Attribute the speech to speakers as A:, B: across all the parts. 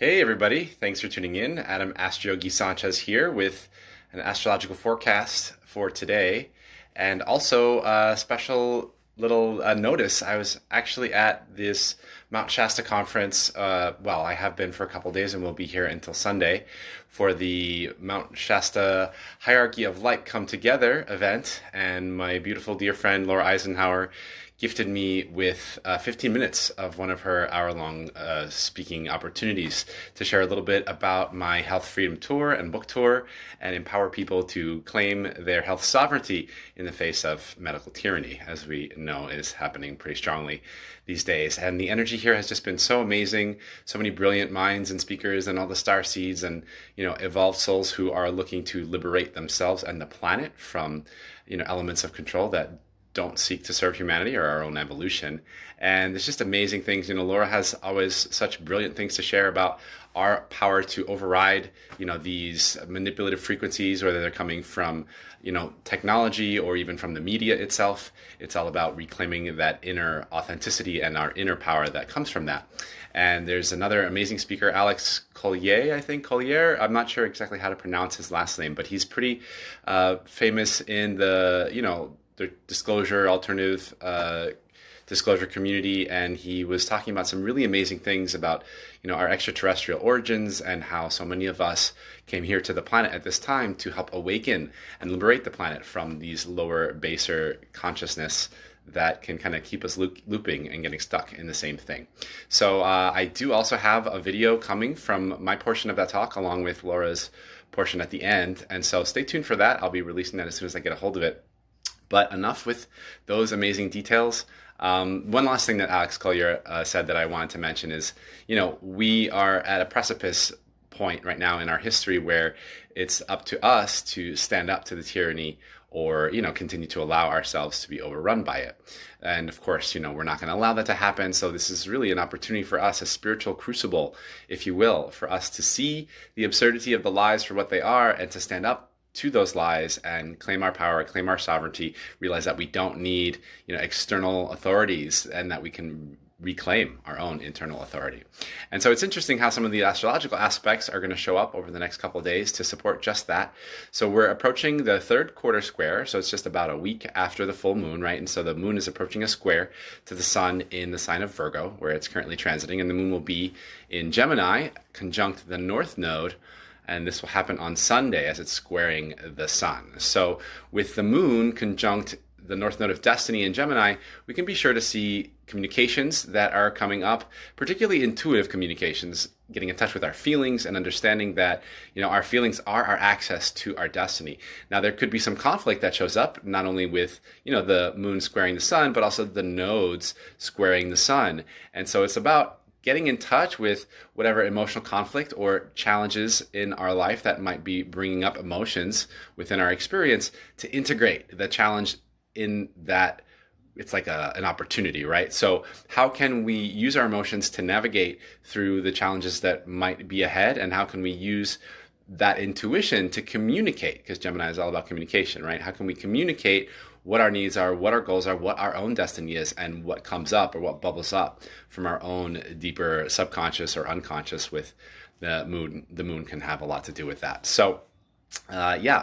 A: Hey everybody, thanks for tuning in. Astro Sanchez here with an astrological forecast for today, and also a special little notice. I was actually at this Mount Shasta conference. I have been for a couple days and will be here until Sunday for the Mount Shasta Hierarchy of Light Come Together event, and my beautiful dear friend Laura Eisenhower gifted me with 15 minutes of one of her hour-long speaking opportunities to share a little bit about my Health Freedom Tour and book tour and empower people to claim their health sovereignty in the face of medical tyranny, as we know is happening pretty strongly these days. And the energy here has just been so amazing, so many brilliant minds and speakers and all the star seeds and, evolved souls who are looking to liberate themselves and the planet from, elements of control that don't seek to serve humanity or our own evolution. And it's just amazing things. Laura has always such brilliant things to share about our power to override, these manipulative frequencies, whether they're coming from, technology or even from the media itself. It's all about reclaiming that inner authenticity and our inner power that comes from that. And there's another amazing speaker, Alex Collier. I'm not sure exactly how to pronounce his last name, but he's pretty famous in the disclosure, alternative disclosure community, and he was talking about some really amazing things about, our extraterrestrial origins and how so many of us came here to the planet at this time to help awaken and liberate the planet from these lower, baser consciousness that can kind of keep us looping and getting stuck in the same thing. So I do also have a video coming from my portion of that talk along with Laura's portion at the end, and so stay tuned for that. I'll be releasing that as soon as I get a hold of it. But enough with those amazing details. One last thing that Alex Collier said that I wanted to mention is, we are at a precipice point right now in our history where it's up to us to stand up to the tyranny or, continue to allow ourselves to be overrun by it. And of course, we're not going to allow that to happen. So this is really an opportunity for us, a spiritual crucible, if you will, for us to see the absurdity of the lies for what they are and to stand up to those lies and claim our power, claim our sovereignty, realize that we don't need, external authorities and that we can reclaim our own internal authority. And so it's interesting how some of the astrological aspects are going to show up over the next couple of days to support just that. So we're approaching the third quarter square. So it's just about a week after the full moon, right? And so the moon is approaching a square to the sun in the sign of Virgo, where it's currently transiting, and the moon will be in Gemini, conjunct the north node. And this will happen on Sunday as it's squaring the sun. So with the moon conjunct the north node of destiny in Gemini, we can be sure to see communications that are coming up, particularly intuitive communications, getting in touch with our feelings and understanding that, our feelings are our access to our destiny. Now, there could be some conflict that shows up, not only with, the moon squaring the sun, but also the nodes squaring the sun. And so it's about getting in touch with whatever emotional conflict or challenges in our life that might be bringing up emotions within our experience to integrate the challenge in that it's like an opportunity, right? So how can we use our emotions to navigate through the challenges that might be ahead, and how can we use that intuition to communicate? Because Gemini is all about communication, right? How can we communicate what our needs are, what our goals are, what our own destiny is, and what comes up or what bubbles up from our own deeper subconscious or unconscious with the moon. The moon can have a lot to do with that. So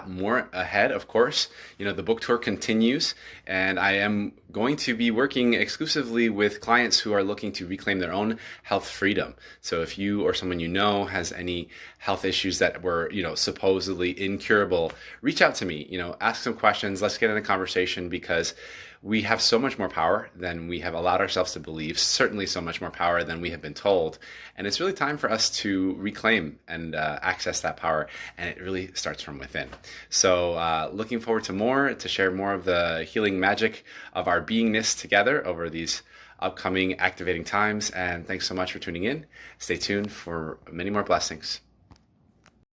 A: more ahead, of course. The book tour continues, and I am going to be working exclusively with clients who are looking to reclaim their own health freedom. So if you or someone has any health issues that were, supposedly incurable, reach out to me, ask some questions. Let's get in a conversation, because we have so much more power than we have allowed ourselves to believe, certainly so much more power than we have been told. And it's really time for us to reclaim and access that power. And it really starts from within. So looking forward to share more of the healing magic of our beingness together over these upcoming activating times. And thanks so much for tuning in. Stay tuned for many more blessings.